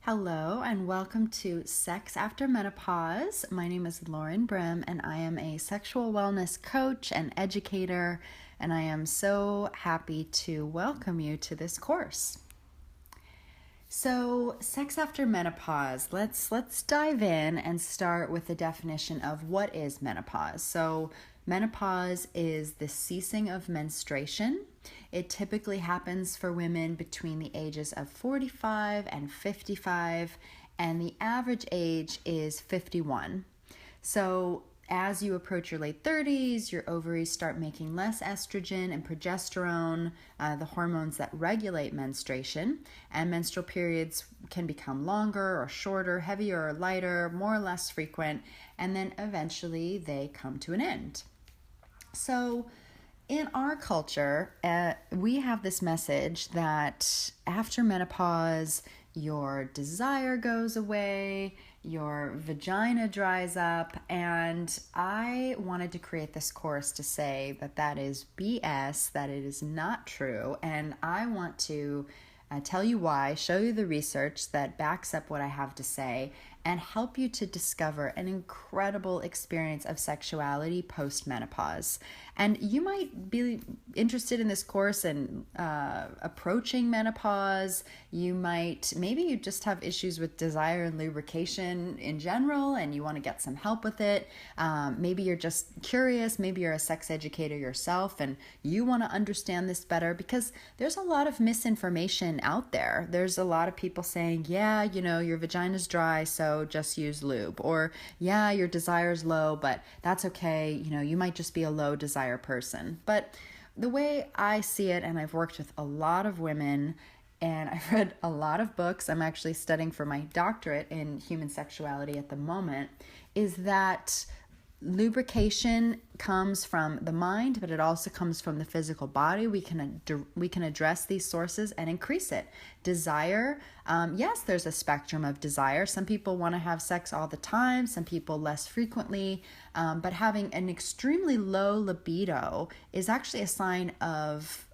Hello and welcome to Sex After Menopause. My name is Lauren Brim and I am a sexual wellness coach and educator, and I am so happy to welcome you to this course. So, sex after menopause, let's dive in and start with the definition of what is menopause. So, menopause is the ceasing of menstruation. It typically happens for women between the ages of 45 and 55, and the average age is 51. So, as you approach your late 30s, your ovaries start making less estrogen and progesterone, the hormones that regulate menstruation, and menstrual periods can become longer or shorter, heavier or lighter, more or less frequent, and then eventually they come to an end. So, in our culture, we have this message that after menopause, your desire goes away, your vagina dries up, and I wanted to create this course to say that that is BS, that it is not true, and I want to tell you why, show you the research that backs up what I have to say, and help you to discover an incredible experience of sexuality post-menopause. And you might be interested in this course and approaching menopause. Maybe you just have issues with desire and lubrication in general, and you want to get some help with it. Maybe you're just curious. Maybe you're a sex educator yourself, and you want to understand this better, because there's a lot of misinformation out there. There's a lot of people saying, yeah, your vagina's dry, so just use lube, or yeah, your desire's low, but that's okay. You might just be a low desire person. But the way I see it, and I've worked with a lot of women and I've read a lot of books, I'm actually studying for my doctorate in human sexuality at the moment, is that lubrication comes from the mind, but it also comes from the physical body. We can address these sources and increase it. Desire, yes, there's a spectrum of desire. Some people want to have sex all the time, some people less frequently, but having an extremely low libido is actually a sign of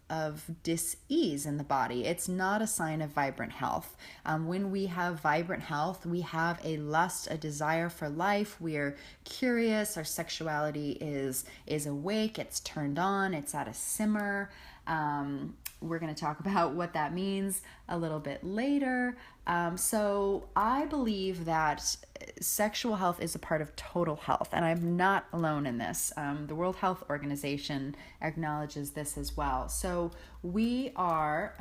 dis-ease in the body. It's not a sign of vibrant health. When we have vibrant health, we have a lust, a desire for life. We're curious. Our sexuality is awake. It's turned on. It's at a simmer. We're going to talk about what that means a little bit later. So I believe that sexual health is a part of total health, and I'm not alone in this. The World Health Organization acknowledges this as well. So we are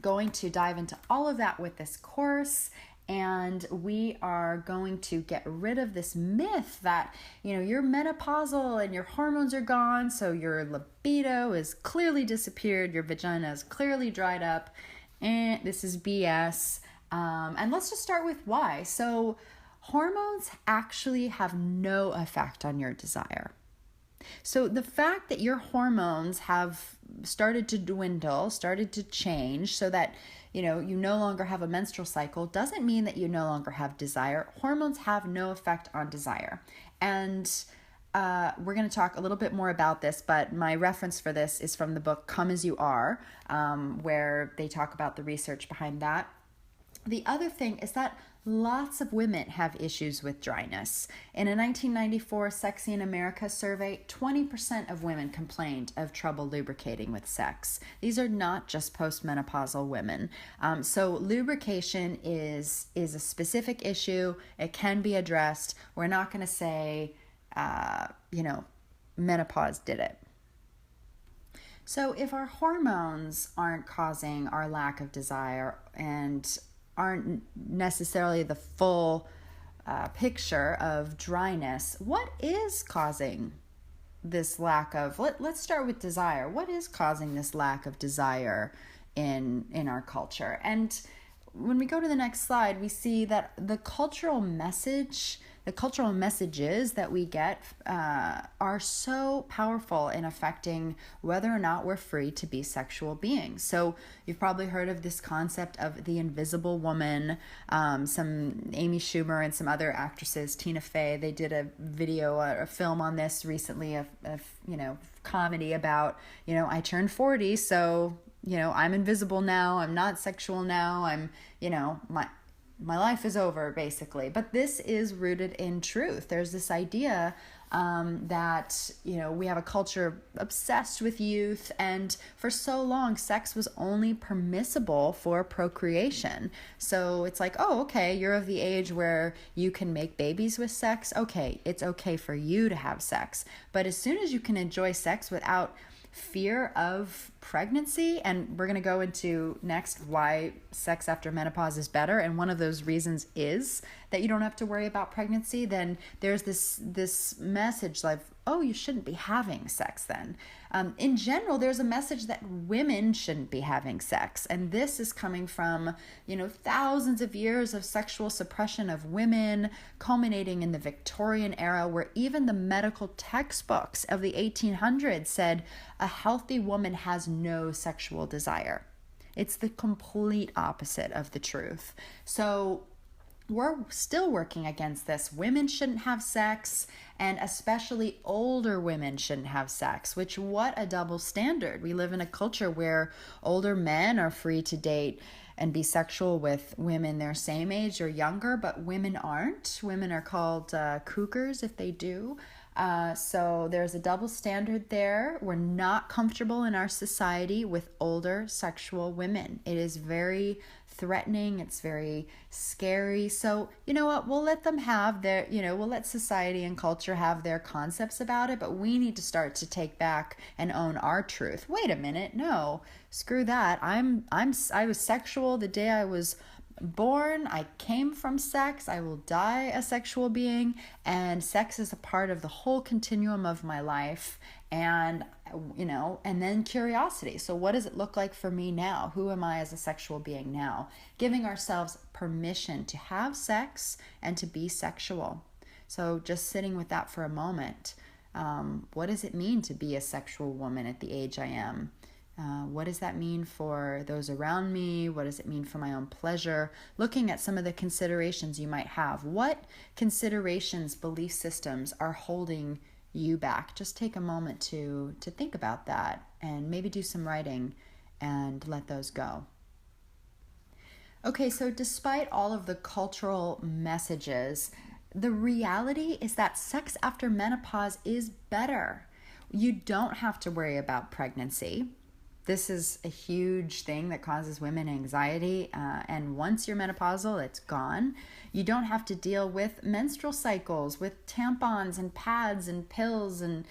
going to dive into all of that with this course. And we are going to get rid of this myth that, you're menopausal and your hormones are gone, so your libido is clearly disappeared, your vagina is clearly dried up, and this is BS. And let's just start with why. So hormones actually have no effect on your desire. So the fact that your hormones have started to dwindle, started to change so that you no longer have a menstrual cycle doesn't mean that you no longer have desire. Hormones have no effect on desire. And we're going to talk a little bit more about this, but my reference for this is from the book Come As You Are, where they talk about the research behind that. The other thing is that lots of women have issues with dryness. In a 1994 Sexy in America survey, 20% of women complained of trouble lubricating with sex. These are not just postmenopausal women. So lubrication is a specific issue. It can be addressed. We're not going to say, menopause did it. So if our hormones aren't causing our lack of desire and aren't necessarily the full picture of dryness, what is causing this lack of, let's start with desire. What is causing this lack of desire in our culture? And when we go to the next slide, we see that the cultural messages that we get are so powerful in affecting whether or not we're free to be sexual beings. So you've probably heard of this concept of the invisible woman. Some Amy Schumer and some other actresses, Tina Fey, they did a video, a film on this recently of comedy about, I turned 40, so I'm invisible now. I'm not sexual now. My life is over, basically. But this is rooted in truth. There's this idea that, we have a culture obsessed with youth, and for so long, sex was only permissible for procreation. So it's like, oh, okay, you're of the age where you can make babies with sex. Okay, it's okay for you to have sex. But as soon as you can enjoy sex without fear of pregnancy, and we're going to go into next why sex after menopause is better, and one of those reasons is that you don't have to worry about pregnancy, then there's this message like, oh, you shouldn't be having sex then. In general, there's a message that women shouldn't be having sex, and this is coming from thousands of years of sexual suppression of women, culminating in the Victorian era, where even the medical textbooks of the 1800s said a healthy woman has no sexual desire. It's the complete opposite of the truth. So we're still working against this. Women shouldn't have sex, and especially older women shouldn't have sex, which, what a double standard. We live in a culture where older men are free to date and be sexual with women their same age or younger, but women aren't. Women are called cougars if they do. So there's a double standard there. We're not comfortable in our society with older sexual women. It is very threatening. It's very scary. So, you know what? We'll let them have their, we'll let society and culture have their concepts about it, but we need to start to take back and own our truth. Wait a minute. No, screw that. I was sexual the day I was born. I came from sex. I will die a sexual being, and sex is a part of the whole continuum of my life. And and then curiosity. So what does it look like for me now? Who am I as a sexual being now? Giving ourselves permission to have sex and to be sexual. So just sitting with that for a moment. What does it mean to be a sexual woman at the age I am? What does that mean for those around me? What does it mean for my own pleasure? Looking at some of the considerations you might have. What considerations, belief systems are holding you back? Just take a moment to think about that, and maybe do some writing and let those go. Okay, so despite all of the cultural messages, the reality is that sex after menopause is better. You don't have to worry about pregnancy. This is a huge thing that causes women anxiety, and once you're menopausal, it's gone. You don't have to deal with menstrual cycles, with tampons and pads and pills, and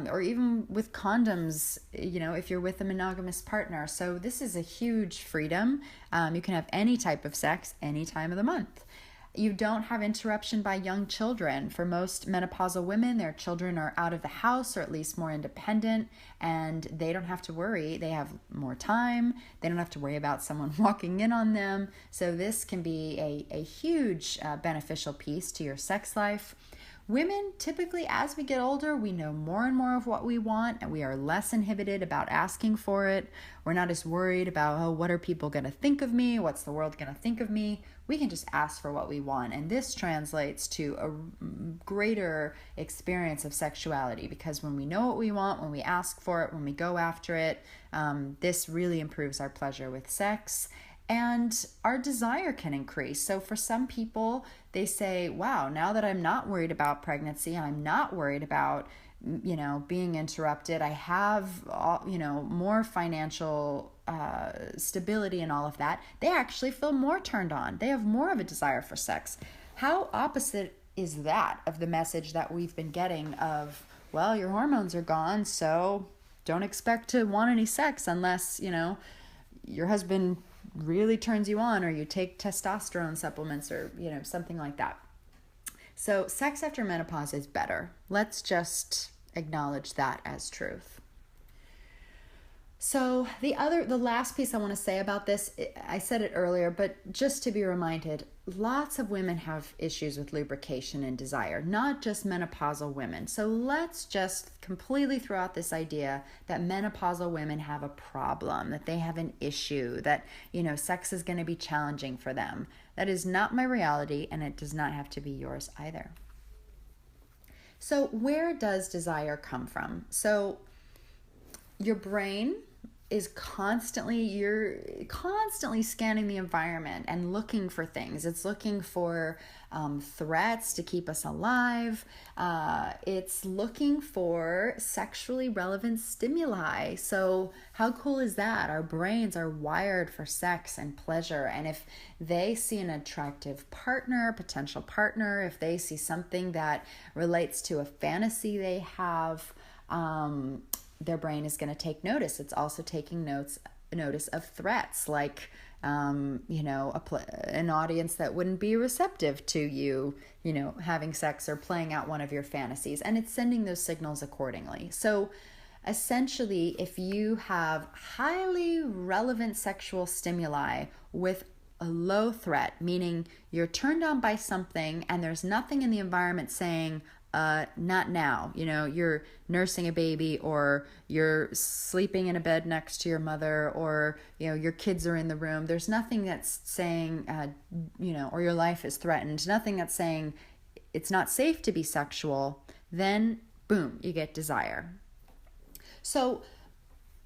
or even with condoms, if you're with a monogamous partner. So this is a huge freedom. You can have any type of sex any time of the month. You don't have interruption by young children. For most menopausal women, their children are out of the house, or at least more independent, and they don't have to worry. They have more time. They don't have to worry about someone walking in on them. So this can be a huge beneficial piece to your sex life. Women, typically, as we get older, we know more and more of what we want, and we are less inhibited about asking for it. We're not as worried about, oh, what are people going to think of me? What's the world going to think of me? We can just ask for what we want, and this translates to a greater experience of sexuality, because when we know what we want, when we ask for it, when we go after it, this really improves our pleasure with sex. And our desire can increase. So for some people, they say, wow, now that I'm not worried about pregnancy, I'm not worried about, being interrupted, I have, more financial stability and all of that, they actually feel more turned on. They have more of a desire for sex. How opposite is that of the message that we've been getting of, well, your hormones are gone, so don't expect to want any sex unless, your husband really turns you on, or you take testosterone supplements, or something like that. So sex after menopause is better. Let's just acknowledge that as truth. So the last piece I want to say about this, I said it earlier, but just to be reminded, lots of women have issues with lubrication and desire, not just menopausal women. So let's just completely throw out this idea that menopausal women have a problem, that they have an issue, that, sex is going to be challenging for them. That is not my reality, and it does not have to be yours either. So where does desire come from? So your brain you're constantly scanning the environment and looking for things. It's looking for threats to keep us alive. It's looking for sexually relevant stimuli. So how cool is that? Our brains are wired for sex and pleasure. And if they see an attractive partner, potential partner, if they see something that relates to a fantasy they have, their brain is going to take notice. It's also taking notice of threats, like an audience that wouldn't be receptive to you, having sex or playing out one of your fantasies, and it's sending those signals accordingly. So essentially, if you have highly relevant sexual stimuli with a low threat, meaning you're turned on by something and there's nothing in the environment saying, not now, you're nursing a baby, or you're sleeping in a bed next to your mother, or, your kids are in the room. There's nothing that's saying, or your life is threatened, nothing that's saying it's not safe to be sexual, then boom, you get desire. So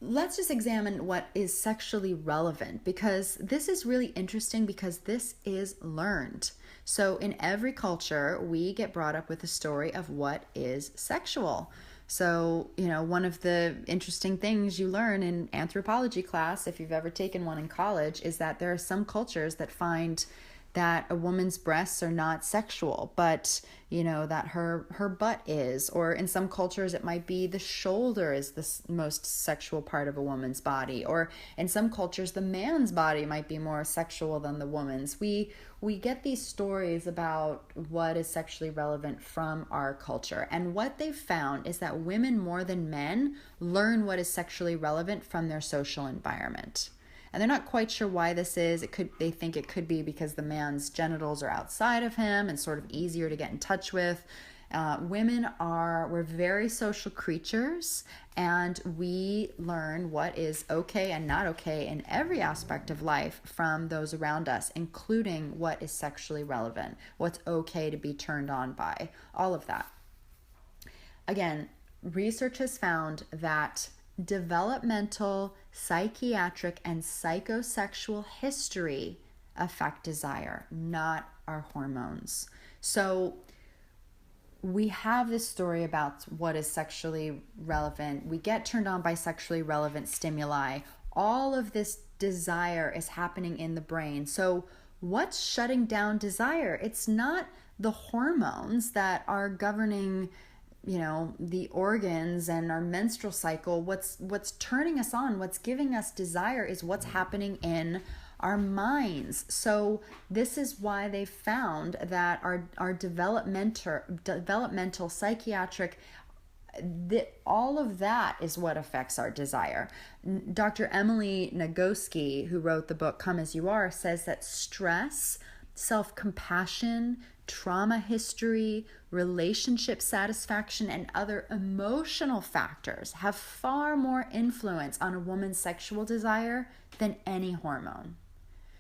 let's just examine what is sexually relevant, because this is really interesting, because this is learned. So in every culture, we get brought up with a story of what is sexual. So, one of the interesting things you learn in anthropology class, if you've ever taken one in college, is that there are some cultures that find that a woman's breasts are not sexual, but that her butt is, or in some cultures it might be the shoulder is the most sexual part of a woman's body, or in some cultures the man's body might be more sexual than the woman's. We get these stories about what is sexually relevant from our culture, and what they've found is that women more than men learn what is sexually relevant from their social environment. And they're not quite sure why this is. They think it could be because the man's genitals are outside of him and sort of easier to get in touch with. We're very social creatures, and we learn what is okay and not okay in every aspect of life from those around us, including what is sexually relevant, what's okay to be turned on by, all of that. Again, research has found that developmental, psychiatric, and psychosexual history affect desire, not our hormones. So we have this story about what is sexually relevant. We get turned on by sexually relevant stimuli. All of this desire is happening in the brain. So what's shutting down desire? It's not the hormones that are governing the organs and our menstrual cycle. What's turning us on, what's giving us desire, is what's happening in our minds. So this is why they found that our developmental, psychiatric, all of that is what affects our desire. Dr. Emily Nagoski, who wrote the book Come As You Are, says that stress, self-compassion, trauma history, relationship satisfaction, and other emotional factors have far more influence on a woman's sexual desire than any hormone.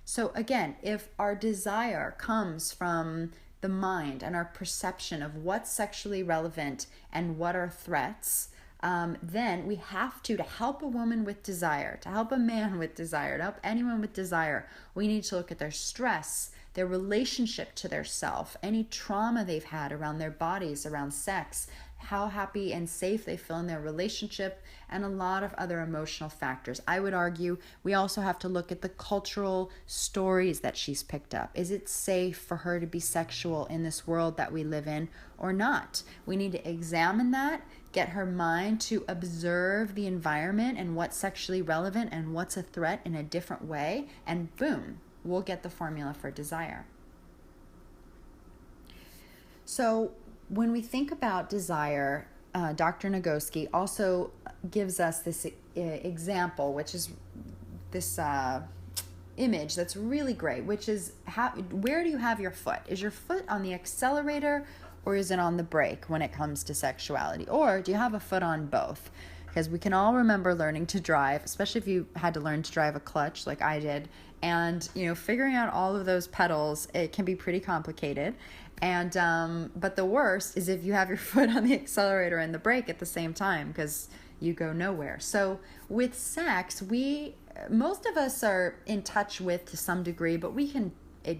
So again, if our desire comes from the mind and our perception of what's sexually relevant and what are threats, then we have to help a woman with desire, to help a man with desire, to help anyone with desire, we need to look at their stress, their relationship to their self, any trauma they've had around their bodies, around sex, how happy and safe they feel in their relationship, and a lot of other emotional factors. I would argue we also have to look at the cultural stories that she's picked up. Is it safe for her to be sexual in this world that we live in or not? We need to examine that, get her mind to observe the environment and what's sexually relevant and what's a threat in a different way, and boom, we'll get the formula for desire. So when we think about desire, Dr. Nagoski also gives us this example, which is this image that's really great, which is where do you have your foot? Is your foot on the accelerator or is it on the brake when it comes to sexuality? Or do you have a foot on both? Because we can all remember learning to drive, especially if you had to learn to drive a clutch like I did. And, figuring out all of those pedals, it can be pretty complicated. And but the worst is if you have your foot on the accelerator and the brake at the same time, because you go nowhere. So with sex, most of us are in touch with to some degree, but we can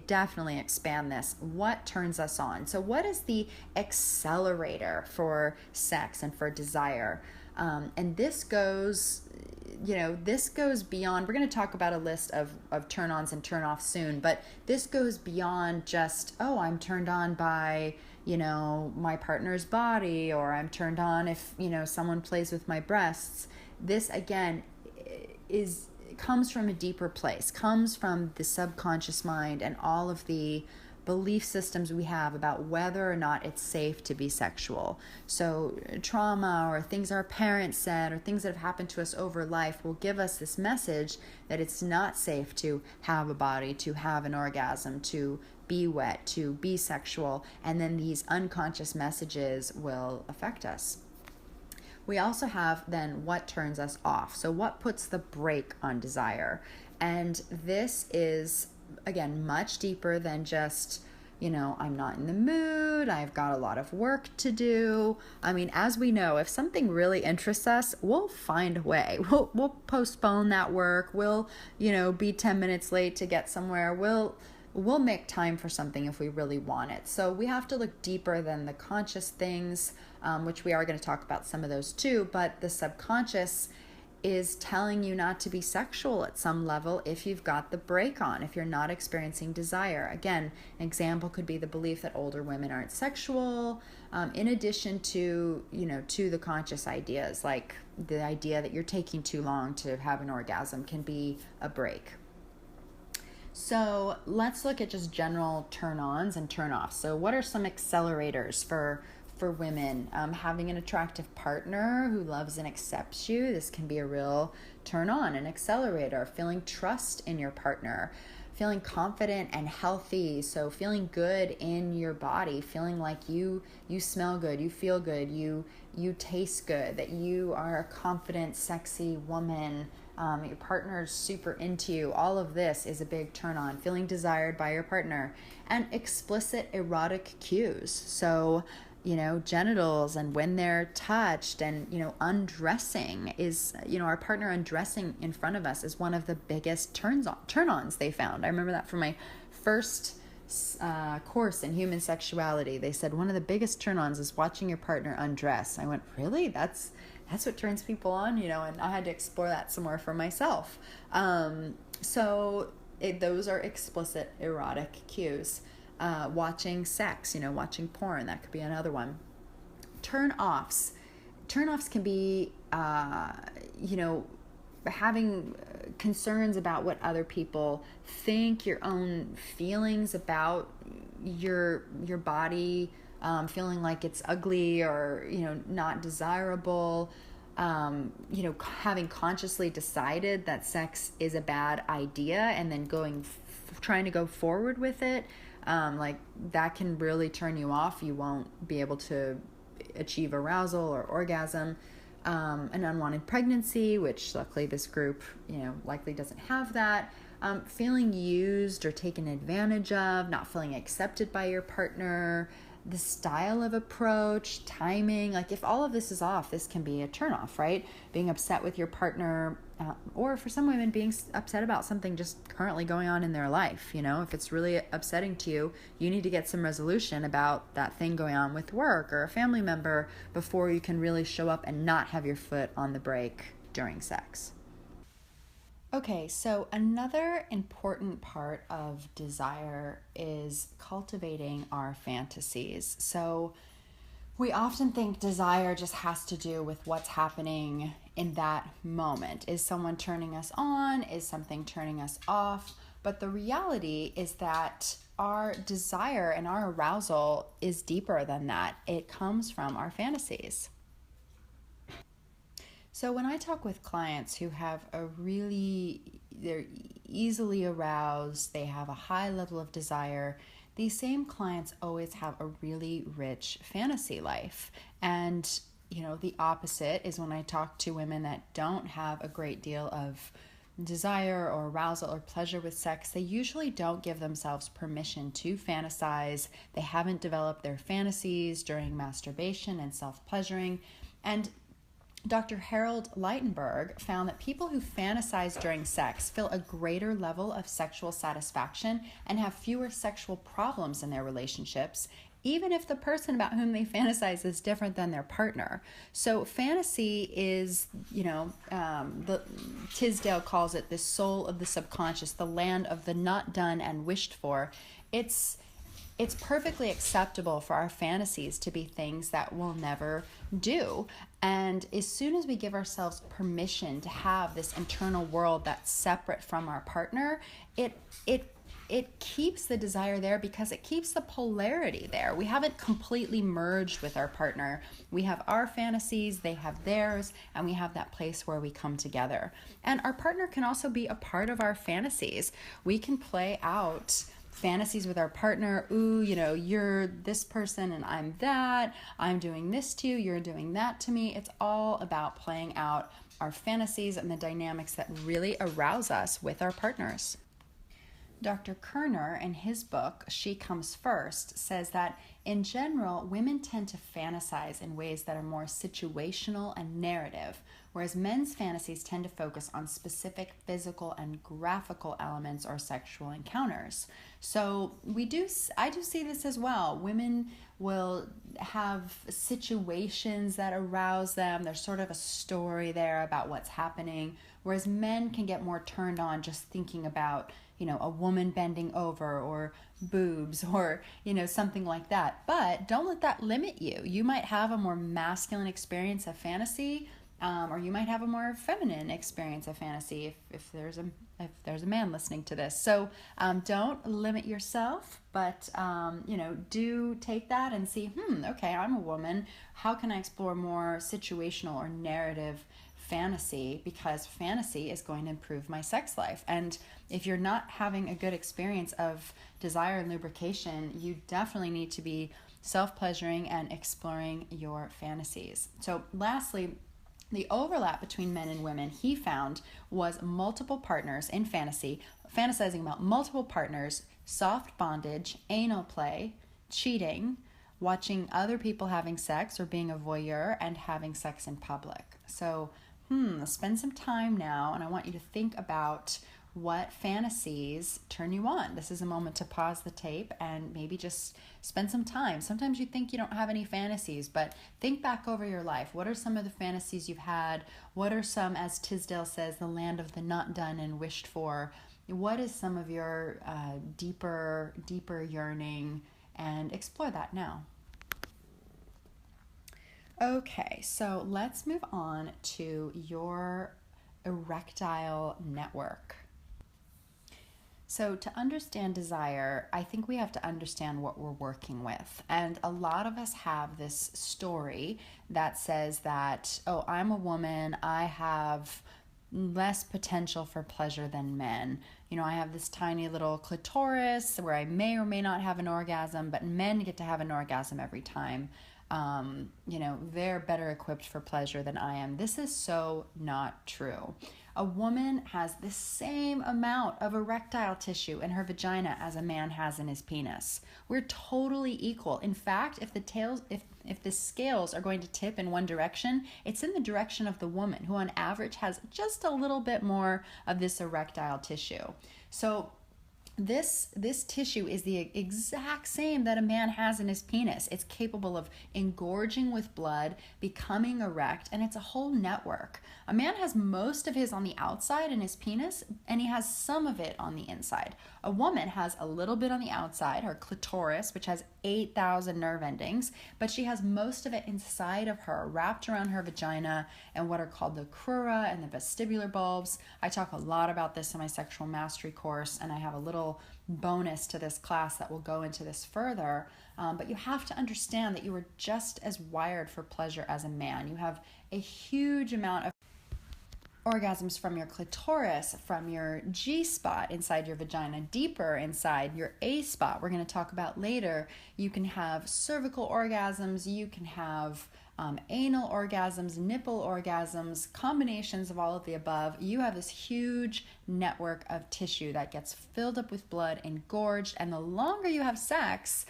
definitely expand this. What turns us on? So what is the accelerator for sex and for desire? And this goes beyond. We're going to talk about a list of turn-ons and turn-offs soon, but this goes beyond just, oh, I'm turned on by, my partner's body, or I'm turned on if, someone plays with my breasts. This, again, comes from a deeper place, comes from the subconscious mind and all of the belief systems we have about whether or not it's safe to be sexual. So trauma or things our parents said or things that have happened to us over life will give us this message that it's not safe to have a body, to have an orgasm, to be wet, to be sexual, and then these unconscious messages will affect us. We also have then what turns us off. So what puts the brake on desire? And this is, again, much deeper than just, I'm not in the mood, I've got a lot of work to do. I mean, as we know, if something really interests us, we'll find a way. We'll postpone that work. We'll, be 10 minutes late to get somewhere. We'll make time for something if we really want it. So we have to look deeper than the conscious things, which we are going to talk about some of those too, but the subconscious is telling you not to be sexual at some level if you've got the brake on, if you're not experiencing desire. Again, an example could be the belief that older women aren't sexual, in addition to, to the conscious ideas, like the idea that you're taking too long to have an orgasm can be a brake. So let's look at just general turn-ons and turn-offs. So what are some accelerators for women? Having an attractive partner who loves and accepts you. This can be a real turn-on, an accelerator. Feeling trust in your partner. Feeling confident and healthy. So feeling good in your body. Feeling like you smell good, you feel good, you taste good, that you are a confident, sexy woman. Your partner's super into you. All of this is a big turn on. Feeling desired by your partner. And explicit erotic cues. So, genitals and when they're touched and, undressing is, our partner undressing in front of us is one of the biggest turn-ons they found. I remember that from my first course in human sexuality. They said one of the biggest turn-ons is watching your partner undress. I went, really? That's what turns people on, and I had to explore that some more for myself. Those are explicit erotic cues. Watching sex, watching porn, that could be another one. Turn-offs can be, having concerns about what other people think, your own feelings about your body, feeling like it's ugly or, not desirable, having consciously decided that sex is a bad idea and then trying to go forward with it. Like that can really turn you off. You won't be able to achieve arousal or orgasm. An unwanted pregnancy, which luckily this group, likely doesn't have that. Feeling used or taken advantage of, not feeling accepted by your partner, the style of approach, timing. Like if all of this is off, this can be a turnoff, right? Being upset with your partner, or for some women being upset about something just currently going on in their life. If it's really upsetting to you, you need to get some resolution about that thing going on with work or a family member before you can really show up and not have your foot on the brake during sex. Okay, so another important part of desire is cultivating our fantasies. So we often think desire just has to do with what's happening in that moment. Is someone turning us on? Is something turning us off? But the reality is that our desire and our arousal is deeper than that. It comes from our fantasies. So when I talk with clients who have they're easily aroused, they have a high level of desire, these same clients always have a really rich fantasy life. And, the opposite is when I talk to women that don't have a great deal of desire or arousal or pleasure with sex, they usually don't give themselves permission to fantasize. They haven't developed their fantasies during masturbation and self-pleasuring. And Dr. Harold Leitenberg found that people who fantasize during sex feel a greater level of sexual satisfaction and have fewer sexual problems in their relationships, even if the person about whom they fantasize is different than their partner. So fantasy is, the Tisdale calls it the soul of the subconscious, the land of the not done and wished for. It's perfectly acceptable for our fantasies to be things that we'll never do. And as soon as we give ourselves permission to have this internal world that's separate from our partner, it keeps the desire there because it keeps the polarity there. We haven't completely merged with our partner. We have our fantasies, they have theirs, and we have that place where we come together. And our partner can also be a part of our fantasies. We can play out fantasies with our partner. Ooh, you're this person and I'm that. I'm doing this to you, you're doing that to me. It's all about playing out our fantasies and the dynamics that really arouse us with our partners. Dr. Kerner, in his book, She Comes First, says that in general, women tend to fantasize in ways that are more situational and narrative, whereas men's fantasies tend to focus on specific physical and graphical elements or sexual encounters. So I do see this as well. Women will have situations that arouse them. There's sort of a story there about what's happening, whereas men can get more turned on just thinking about a woman bending over or boobs or, something like that. But don't let that limit you. You might have a more masculine experience of fantasy, or you might have a more feminine experience of fantasy if there's a man listening to this. So don't limit yourself, but do take that and see, okay, I'm a woman. How can I explore more situational or narrative fantasy, because fantasy is going to improve my sex life. And if you're not having a good experience of desire and lubrication, you definitely need to be self-pleasuring and exploring your fantasies. So lastly, the overlap between men and women he found was multiple partners in fantasy, fantasizing about multiple partners, soft bondage, anal play, cheating, watching other people having sex or being a voyeur, and having sex in public. So spend some time now, and I want you to think about what fantasies turn you on. This is a moment to pause the tape and maybe just spend some time. Sometimes you think you don't have any fantasies, but think back over your life. What are some of the fantasies you've had? What are some, as Tisdale says, the land of the not done and wished for? What is some of your deeper yearning? And explore that now. Okay, so let's move on to your erectile network. So to understand desire, I think we have to understand what we're working with. And a lot of us have this story that says that, oh, I'm a woman, I have less potential for pleasure than men. I have this tiny little clitoris where I may or may not have an orgasm, but men get to have an orgasm every time. They're better equipped for pleasure than I am. This is so not true. A woman has the same amount of erectile tissue in her vagina as a man has in his penis. We're totally equal. In fact, if the scales are going to tip in one direction, it's in the direction of the woman, who on average has just a little bit more of this erectile tissue. So this tissue is the exact same that a man has in his penis. It's capable of engorging with blood, becoming erect, and it's a whole network. A man has most of his on the outside in his penis, and he has some of it on the inside. A woman has a little bit on the outside, her clitoris, which has 8,000 nerve endings, but she has most of it inside of her, wrapped around her vagina, and what are called the crura and the vestibular bulbs. I talk a lot about this in my sexual mastery course, and I have a little bonus to this class that will go into this further. But you have to understand that you are just as wired for pleasure as a man. You have a huge amount of orgasms from your clitoris, from your G-spot inside your vagina, deeper inside your A-spot, we're going to talk about later. You can have cervical orgasms, you can have anal orgasms, nipple orgasms, combinations of all of the above. You have this huge network of tissue that gets filled up with blood, engorged, and the longer you have sex,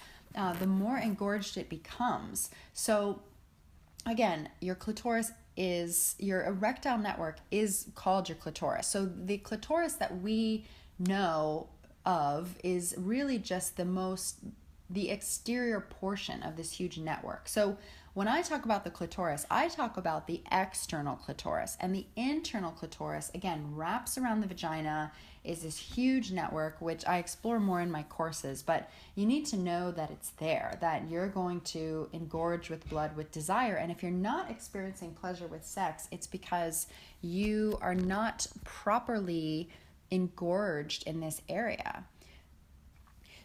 the more engorged it becomes. So again, your clitoris is your erectile network is called your clitoris. So the clitoris that we know of is really just the exterior portion of this huge network. So when I talk about the clitoris, I talk about the external clitoris, and the internal clitoris, again, wraps around the vagina, is this huge network, which I explore more in my courses, but you need to know that it's there, that you're going to engorge with blood with desire. And if you're not experiencing pleasure with sex, it's because you are not properly engorged in this area.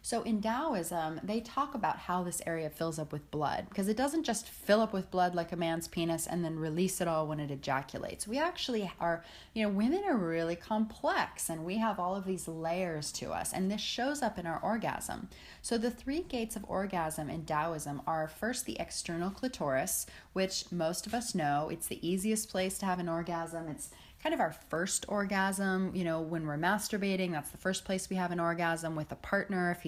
So in Taoism, they talk about how this area fills up with blood, because it doesn't just fill up with blood like a man's penis and then release it all when it ejaculates. We actually are, women are really complex, and we have all of these layers to us, and this shows up in our orgasm. So the 3 gates of orgasm in Taoism are, first, the external clitoris, which most of us know. It's the easiest place to have an orgasm. It's kind of our first orgasm, when we're masturbating. That's the first place we have an orgasm with a partner. If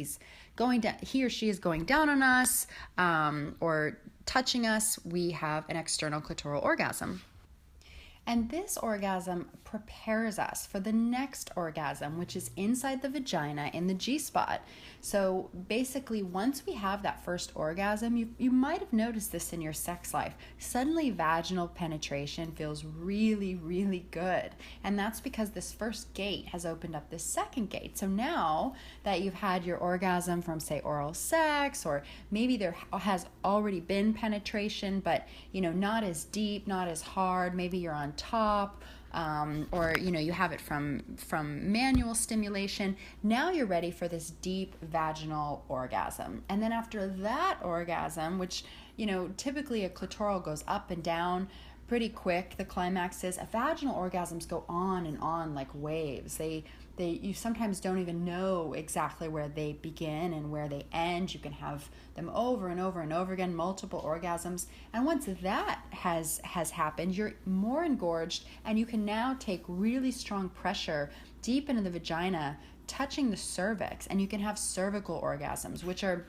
he or she is going down on us or touching us, we have an external clitoral orgasm. And this orgasm prepares us for the next orgasm, which is inside the vagina in the G-spot. So basically, once we have that first orgasm, you might have noticed this in your sex life. Suddenly, vaginal penetration feels really, really good. And that's because this first gate has opened up this second gate. So now that you've had your orgasm from, say, oral sex, or maybe there has already been penetration, but, not as deep, not as hard, maybe you're on top, or you have it from manual stimulation. Now you're ready for this deep vaginal orgasm. And then after that orgasm, which typically a clitoral goes up and down pretty quick, the climax is, vaginal orgasms go on and on like waves. You sometimes don't even know exactly where they begin and where they end. You can have them over and over and over again, multiple orgasms. And once that has happened, you're more engorged, and you can now take really strong pressure deep into the vagina, touching the cervix, and you can have cervical orgasms, which are,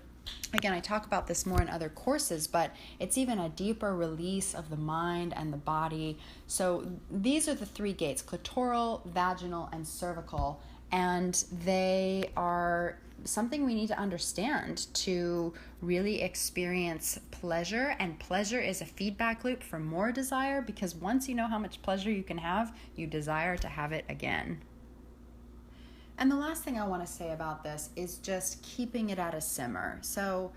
again, I talk about this more in other courses, but it's even a deeper release of the mind and the body. So these are the 3 gates: clitoral, vaginal, and cervical. And they are something we need to understand to really experience pleasure. And pleasure is a feedback loop for more desire, because once you know how much pleasure you can have, you desire to have it again. And the last thing I want to say about this is just keeping it at a simmer. So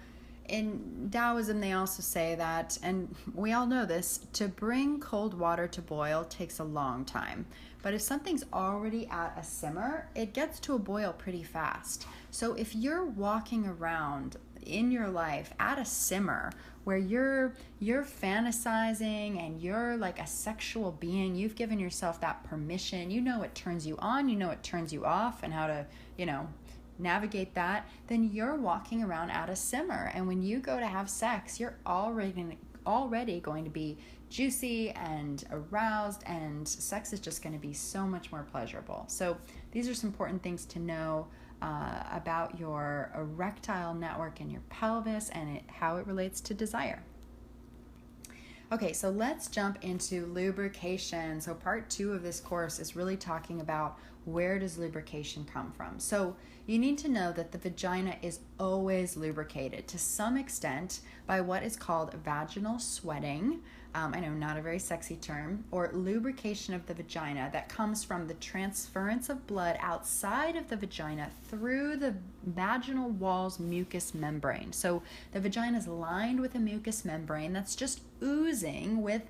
in Taoism, they also say that, and we all know this, to bring cold water to boil takes a long time. But if something's already at a simmer, it gets to a boil pretty fast. So if you're walking around in your life at a simmer, where you're fantasizing and you're like a sexual being, you've given yourself that permission, you know it turns you on, you know it turns you off, and how to, navigate that, then you're walking around at a simmer. And when you go to have sex, you're already going to be juicy and aroused, and sex is just going to be so much more pleasurable. So these are some important things to know about your erectile network and your pelvis, and how it relates to desire. Okay, so let's jump into lubrication. So part 2 of this course is really talking about, where does lubrication come from? So you need to know that the vagina is always lubricated to some extent by what is called vaginal sweating. I know, not a very sexy term, or lubrication of the vagina, that comes from the transference of blood outside of the vagina through the vaginal wall's mucous membrane. So the vagina is lined with a mucous membrane that's just oozing with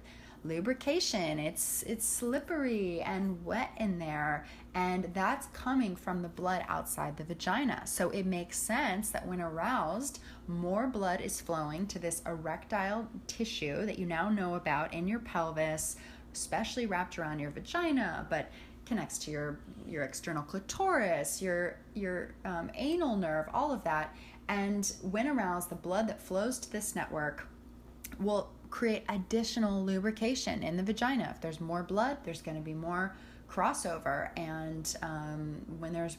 lubrication. It's slippery and wet in there, and that's coming from the blood outside the vagina. So it makes sense that when aroused, more blood is flowing to this erectile tissue that you now know about in your pelvis, especially wrapped around your vagina, but connects to your external clitoris, your anal nerve, all of that. And when aroused, the blood that flows to this network will create additional lubrication in the vagina. If there's more blood, there's going to be more crossover, and when there's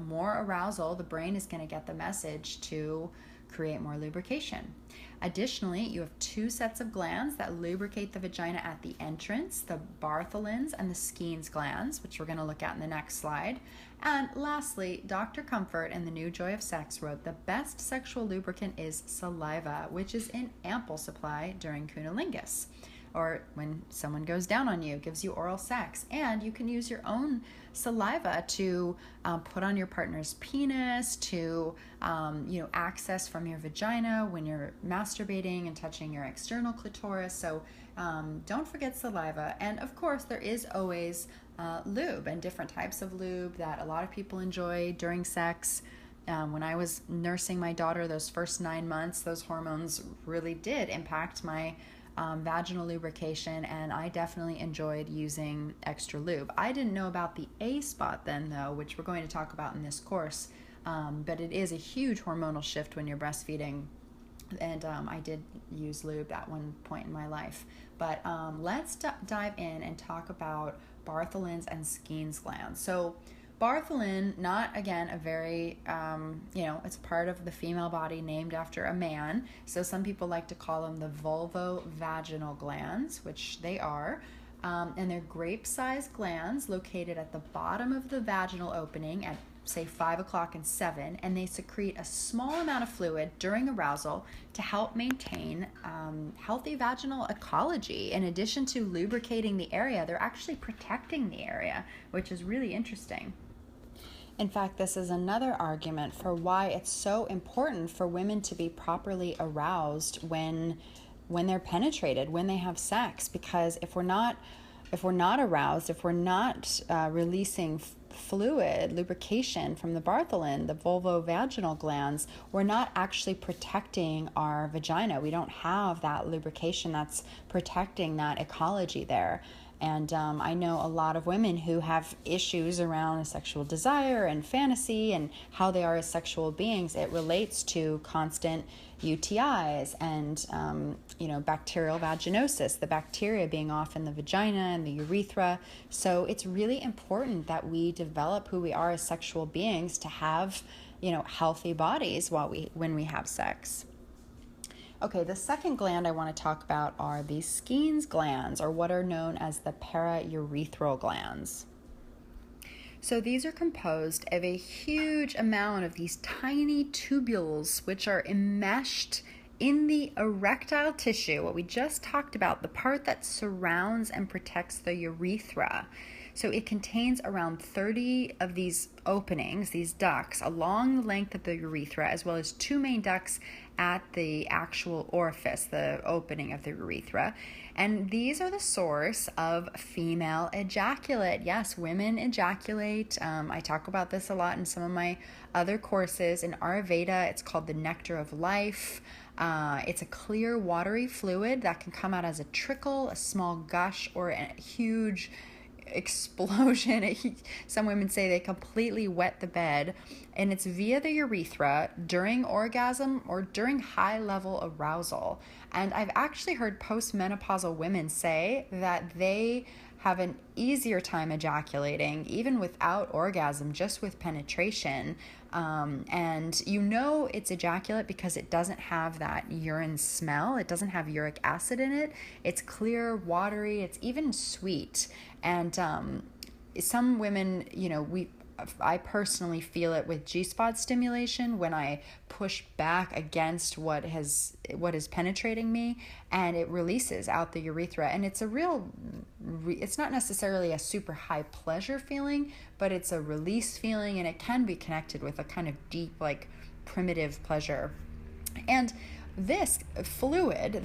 more arousal, the brain is going to get the message to create more lubrication. Additionally, you have two sets of glands that lubricate the vagina at the entrance, the Bartholin's and the Skene's glands, which we're going to look at in the next slide. And lastly, Dr. Comfort in The New Joy of Sex wrote, the best sexual lubricant is saliva, which is in ample supply during cunnilingus, or when someone goes down on you, gives you oral sex. And you can use your own saliva to put on your partner's penis, to access from your vagina when you're masturbating and touching your external clitoris. So don't forget saliva. And of course, there is always lube and different types of lube that a lot of people enjoy during sex. When I was nursing my daughter those first 9 months, those hormones really did impact my vaginal lubrication, and I definitely enjoyed using extra lube. I didn't know about the A spot then, though, which we're going to talk about in this course, but it is a huge hormonal shift when you're breastfeeding, and I did use lube at one point in my life. But let's dive in and talk about Bartholin's and Skene's glands. So Bartholin, not again a very, it's a part of the female body named after a man. So some people like to call them the vulvovaginal glands, which they are. And they're grape-sized glands located at the bottom of the vaginal opening at, say, 5 o'clock and 7, and they secrete a small amount of fluid during arousal to help maintain healthy vaginal ecology. In addition to lubricating the area, they're actually protecting the area, which is really interesting. In fact, this is another argument for why it's so important for women to be properly aroused when they're penetrated, when they have sex, because if we're not aroused, if we're not releasing fluid, lubrication from the Bartholin, the vulvovaginal glands, we're not actually protecting our vagina. We don't have that lubrication that's protecting that ecology there. And I know a lot of women who have issues around sexual desire and fantasy and how they are as sexual beings. It relates to constant UTIs and, bacterial vaginosis, the bacteria being off in the vagina and the urethra. So it's really important that we develop who we are as sexual beings to have, healthy bodies when we have sex. Okay, the second gland I want to talk about are the Skene's glands, or what are known as the paraurethral glands. So these are composed of a huge amount of these tiny tubules, which are enmeshed in the erectile tissue, what we just talked about, the part that surrounds and protects the urethra. So it contains around 30 of these openings, these ducts, along the length of the urethra, as well as 2 main ducts at the actual orifice, the opening of the urethra. And these are the source of female ejaculate. Yes, women ejaculate. I talk about this a lot in some of my other courses. In Ayurveda, it's called the nectar of life. It's a clear, watery fluid that can come out as a trickle, a small gush, or a huge explosion. Some women say they completely wet the bed, and it's via the urethra during orgasm or during high level arousal. And I've actually heard postmenopausal women say that they have an easier time ejaculating even without orgasm, just with penetration. And it's ejaculate because it doesn't have that urine smell. It doesn't have uric acid in it. It's clear, watery, it's even sweet. And some women, I personally feel it with G-spot stimulation when I push back against what is penetrating me, and it releases out the urethra. And it's it's not necessarily a super high pleasure feeling, but it's a release feeling, and it can be connected with a kind of deep, like primitive pleasure. And this fluid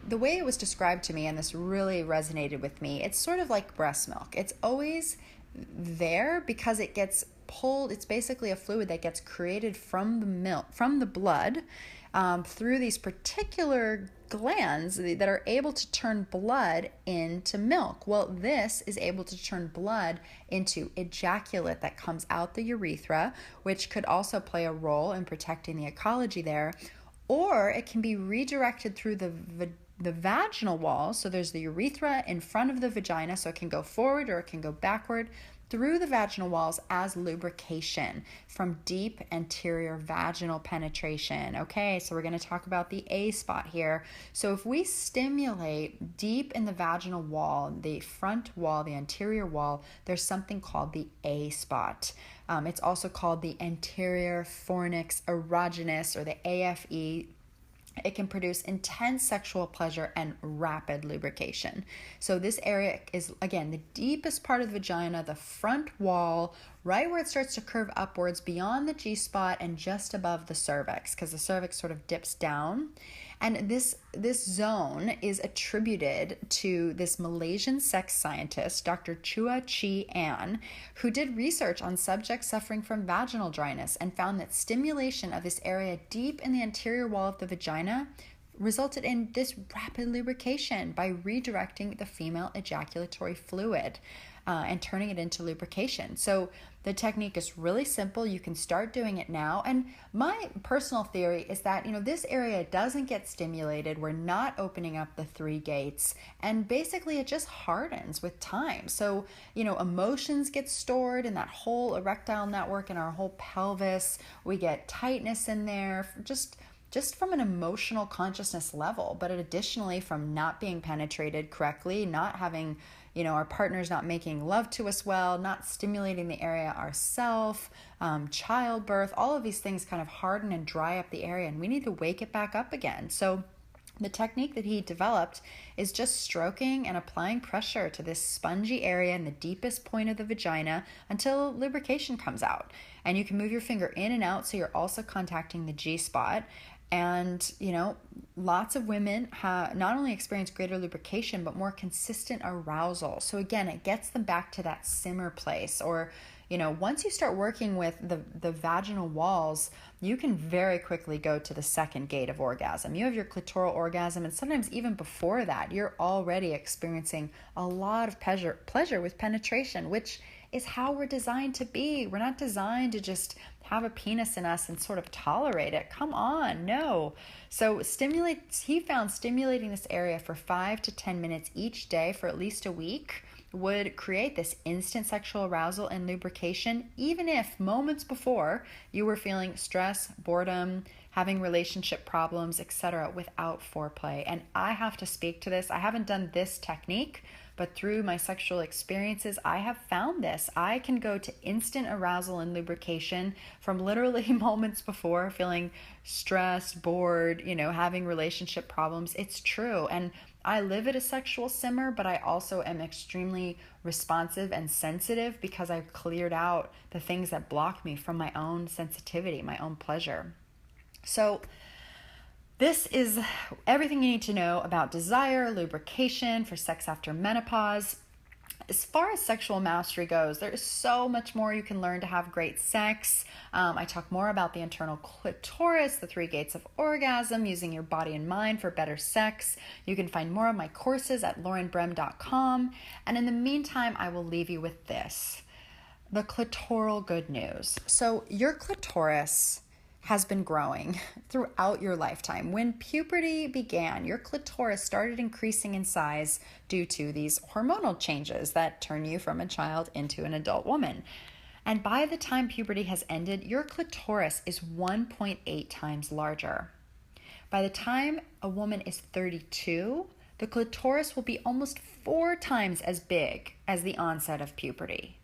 the way it was described to me, and this really resonated with me, it's sort of like breast milk. It's always there because it gets pulled. It's basically a fluid that gets created from the blood, through these particular glands that are able to turn blood into milk. Well, this is able to turn blood into ejaculate that comes out the urethra, which could also play a role in protecting the ecology there. Or it can be redirected through the the vaginal wall. So there's the urethra in front of the vagina, so it can go forward or it can go backward through the vaginal walls as lubrication from deep anterior vaginal penetration. Okay, so we're going to talk about the A spot here. So if we stimulate deep in the vaginal wall, the front wall, the anterior wall, there's something called the A spot. It's also called the anterior fornix erogenous, or the AFE. It can produce intense sexual pleasure and rapid lubrication. So this area is, again, the deepest part of the vagina, the front wall, right where it starts to curve upwards beyond the G-spot and just above the cervix, because the cervix sort of dips down. And this zone is attributed to this Malaysian sex scientist, Dr. Chua Chi An, who did research on subjects suffering from vaginal dryness and found that stimulation of this area deep in the anterior wall of the vagina resulted in this rapid lubrication by redirecting the female ejaculatory fluid and turning it into lubrication. So the technique is really simple. You can start doing it now. And my personal theory is that, this area doesn't get stimulated. We're not opening up the 3 gates. And basically it just hardens with time. So, emotions get stored in that whole erectile network in our whole pelvis. We get tightness in there, just from an emotional consciousness level, but additionally from not being penetrated correctly, not having, our partners not making love to us well, not stimulating the area ourselves, childbirth, all of these things kind of harden and dry up the area, and we need to wake it back up again. So the technique that he developed is just stroking and applying pressure to this spongy area in the deepest point of the vagina until lubrication comes out. And you can move your finger in and out, so you're also contacting the G-spot. And, lots of women not only experience greater lubrication, but more consistent arousal. So again, it gets them back to that simmer place. Or, once you start working with the vaginal walls, you can very quickly go to the second gate of orgasm. You have your clitoral orgasm, and sometimes even before that, you're already experiencing a lot of pleasure with penetration, which is how we're designed to be. We're not designed to just have a penis in us and sort of tolerate it. Come on, no. So he found stimulating this area for 5 to 10 minutes each day for at least a week would create this instant sexual arousal and lubrication, even if moments before you were feeling stress, boredom, having relationship problems, etc., without foreplay. And I have to speak to this. I haven't done this technique, but through my sexual experiences, I have found this. I can go to instant arousal and lubrication from literally moments before feeling stressed, bored, having relationship problems. It's true. And I live at a sexual simmer, but I also am extremely responsive and sensitive because I've cleared out the things that block me from my own sensitivity, my own pleasure. So this is everything you need to know about desire, lubrication for sex after menopause. As far as sexual mastery goes, there is so much more you can learn to have great sex. I talk more about the internal clitoris, the 3 gates of orgasm, using your body and mind for better sex. You can find more of my courses at laurenbrim.com. And in the meantime, I will leave you with this: the clitoral good news. So your clitoris has been growing throughout your lifetime. When puberty began, your clitoris started increasing in size due to these hormonal changes that turn you from a child into an adult woman. And by the time puberty has ended, your clitoris is 1.8 times larger. By the time a woman is 32, the clitoris will be almost 4 times as big as the onset of puberty.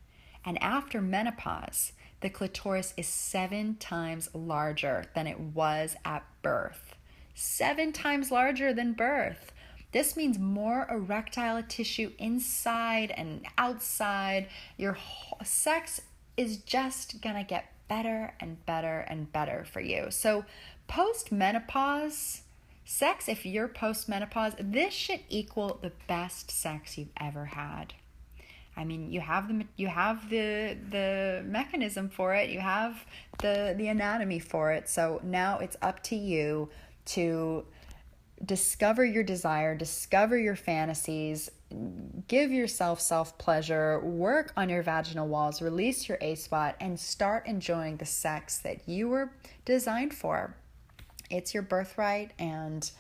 And after menopause, the clitoris is 7 times larger than it was at birth. 7 times larger than birth. This means more erectile tissue inside and outside. Your sex is just gonna get better and better and better for you. So post-menopause, sex, if you're post-menopause, this should equal the best sex you've ever had. I mean, you have the mechanism for it. You have the anatomy for it. So now it's up to you to discover your desire, discover your fantasies, give yourself self-pleasure, work on your vaginal walls, release your A-spot, and start enjoying the sex that you were designed for. It's your birthright, and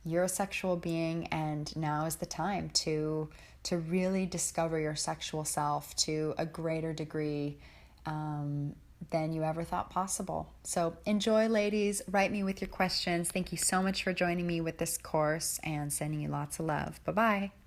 you're a sexual being, and now is the time to really discover your sexual self to a greater degree than you ever thought possible. So enjoy, ladies. Write me with your questions. Thank you so much for joining me with this course, and sending you lots of love. Bye-bye.